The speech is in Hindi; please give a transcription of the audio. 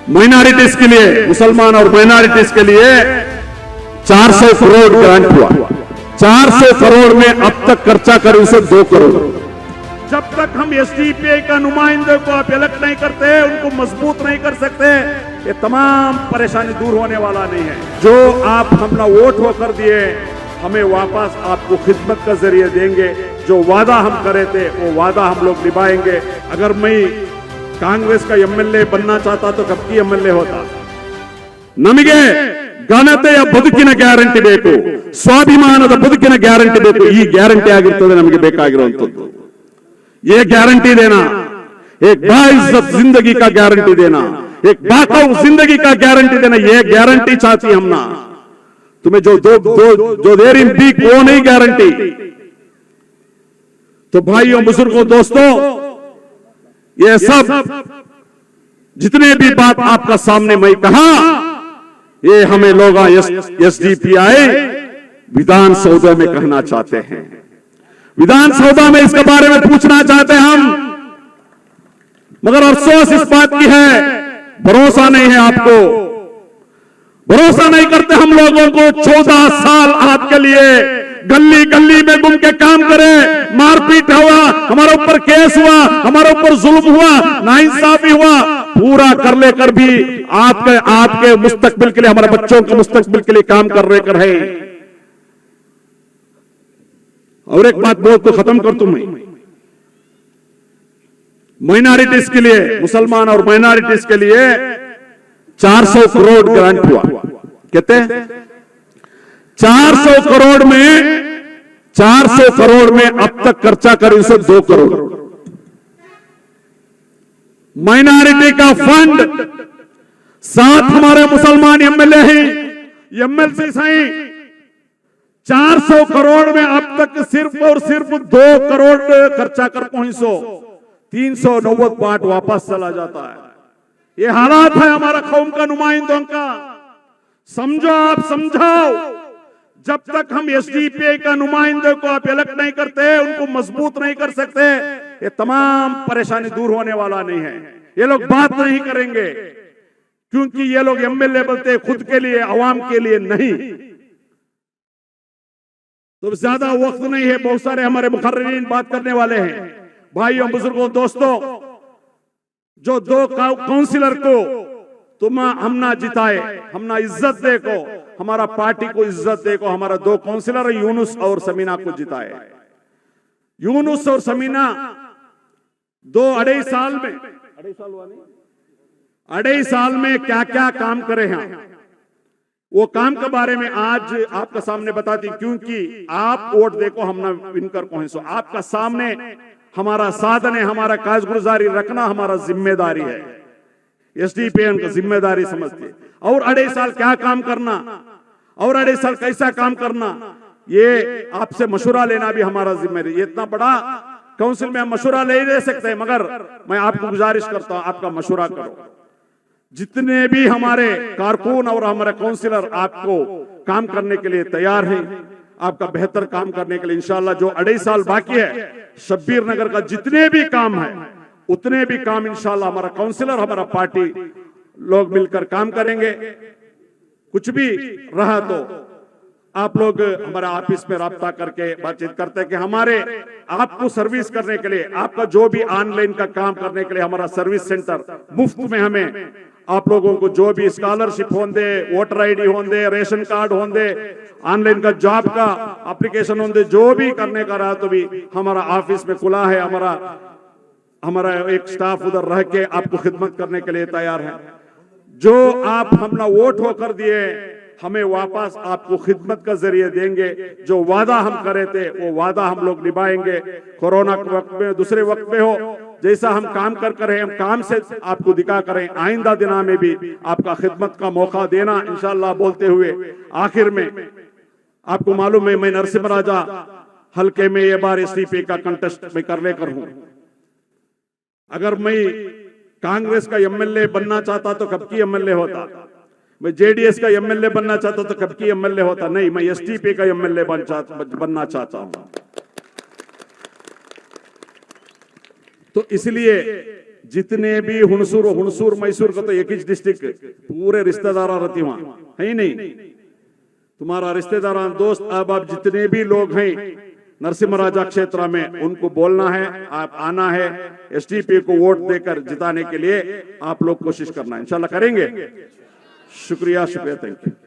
माइनॉरिटीज के लिए, मुसलमान और माइनॉरिटीज के लिए 400 करोड़ ग्रांट हुआ। 400 करोड़ में अब तक खर्चा कर उसे 2 करोड़। जब तक हम एसडीपीआई का नुमाइंदे को आप इलेक्ट नहीं करते, उनको मजबूत नहीं कर सकते, ये तमाम परेशानी दूर होने वाला नहीं है। जो आप हमने वोट होकर दिए, हमें वापस आपको खिदमत का जरिए देंगे। जो वादा हम करे थे वो वादा हम लोग निभाएंगे। अगर मैं कांग्रेस का एमएलए बनना चाहता तो कब की एमएलए होता। नमगे ಘನತೆಯ ಬದುಕಿನ ಗ್ಯಾರಂಟಿ ಬೇಕು, ಸ್ವಾಭಿಮಾನದ ಬದುಕಿನ ಗ್ಯಾರಂಟಿ ಬೇಕು। ಈ ಗ್ಯಾರಂಟಿ ಆಗಿರ್ತದೆ ನಮಗೆ ಬೇಕಾಗಿರುವಂತದ್ದು। ये गारंटी देना, एक बाइज्जत जिंदगी का गारंटी देना, एक बाकाऊ जिंदगी का गारंटी देना, ये गारंटी चाहती हम ना। तुम्हें जो दे रही भीख वो नहीं गारंटी। तो भाइयों, बुजुर्गों, दोस्तों, ये सब जितने भी बात आपका सामने मैं कहा, ये हमें लोग एसडीपीआई विधानसौदा में कहना चाहते हैं। विधानसौदा में इसके बारे में पूछना चाहते हैं हम, मगर अफसोस इस बात की है, भरोसा नहीं है आपको, भरोसा नहीं करते हम लोगों को। 14 साल आपके लिए गली गली में घूम के काम करे, मारपीट हुआ, हमारे ऊपर केस हुआ, हमारे ऊपर जुल्म हुआ, नाइंसाफी हुआ, पूरा कर लेकर भी आपके मुस्तकबिल के लिए, हमारे बच्चों के मुस्तकबिल के लिए काम कर रहे हैं। और एक बात बोल तो खत्म कर दूं मैं, माइनॉरिटीज के लिए, मुसलमान और माइनॉरिटीज के लिए 400 करोड़ ग्रांट हुआ। कहते 400 करोड़ में अब तक खर्चा कर उसे 2 करोड़। माइनॉरिटी का फंड, साथ हमारे मुसलमान एमएलए हैं, एमएलसी हैं। 400 करोड़ में अब तक सिर्फ और सिर्फ 2 करोड़ खर्चा कर पहुंचो, 390 पार्ट वापस चला जाता है। ये हालात है हमारा कौम का नुमाइंदों का। समझो, आप समझाओ। जब तक हम एसडीपीआई का नुमाइंदे को आप इलेक्ट नहीं करते, उनको मजबूत नहीं कर सकते, ये तमाम परेशानी दूर होने वाला नहीं है। ये लोग बात नहीं करेंगे, क्योंकि ये लोग एमएलए बोलते खुद के लिए, अवाम के लिए नहीं। तो ज्यादा वक्त नहीं है, बहुत सारे हमारे मुखर्रीन बात करने वाले हैं। भाइयों, बुजुर्गों, दोस्तों, जो 2 काउंसिलर को तुम हमना जिताए, हमना इज्जत देखो, हमारा पार्टी को इज्जत देखो। हमारा 2 काउंसिलर यूनुस और समीना को जिताए। यूनुस और समीना 2-2.5 साल में, 2.5 साल में क्या क्या काम करे हैं, वो काम के बारे में आज आपका सामने बताती, क्योंकि आप वोट देखो, हम ना विनकर पहुंचो। आपका सामने हमारा साधन है, हमारा काजगुजारी रखना हमारा जिम्मेदारी है। एसडीपीआई का जिम्मेदारी समझते। और 2.5 साल क्या काम करना, और 2.5 साल कैसा काम करना, ये आपसे मशुरा लेना भी हमारा जिम्मेदारी। इतना बड़ा काउंसिल में हम मशुरा ले सकते हैं, मगर मैं आपको गुजारिश करता हूं, आपका मशुरा करो। जितने भी हमारे कारकुन और हमारे काउंसिलर आपको काम करने के लिए तैयार हैं, आपका बेहतर काम करने के लिए इंशाल्लाह। जो 2.5 साल बाकी है, शब्बीर नगर का जितने भी काम है, उतने भी काम इंशाल्लाह हमारा काउंसिलर, हमारा पार्टी लोग मिलकर काम करेंगे। कुछ भी रहा तो आप लोग हमारा ऑफिस में राब्ता करके बातचीत करते हैं कि हमारे आपको सर्विस करने के लिए, आपका जो भी ऑनलाइन का काम करने के लिए हमारा सर्विस सेंटर मुफ्त में, हमें आप लोगों को जो भी स्कॉलरशिप होंदे, वोटर आईडी होंदे, रेशन कार्ड होंदे, ऑनलाइन का जॉब का एप्लीकेशन होंदे, जो भी करने का रहा तो भी हमारा ऑफिस में खुला है। हमारा एक स्टाफ उधर रह के आपको खिदमत करने के लिए तैयार है। जो आप हमने वोट होकर दिए, हमें वापस आपको खिदमत का जरिए देंगे। जो वादा हम करे थे वो वादा हम लोग निभाएंगे। कोरोना के वक्त में, दूसरे वक्त में हो, जैसा हम काम कर रहे हैं, हम काम से आपको दिखा करें। आइंदा दिना में भी आपका खिदमत का मौका देना इंशाल्लाह। बोलते हुए आखिर में आपको मालूम है, मैं नरसिम्हा राजा हल्के में ये बार एसडीपीआई का कंटेस्ट में कर लेकर हूं। अगर मैं कांग्रेस का एमएलए बनना चाहता तो कब की एमएलए होता। मैं जेडीएस का एमएलए बनना चाहता तो कब की एमएलए होता। नहीं, मैं एसडीपीआई का एमएलए बनना चाहता हूं। तो इसलिए जितने भी हुणसूर मैसूर का तो एक ही डिस्ट्रिक्ट, पूरे रिश्तेदार रहती वहां है ही नहीं। तुम्हारा रिश्तेदार दोस्त अब आप जितने भी लोग हैं नरसिम्हा क्षेत्र में, उनको बोलना है, आप आना है, एसडीपी को वोट देकर जिताने के लिए आप लोग कोशिश करना है, इंशाल्लाह करेंगे। शुक्रिया, थैंक यू।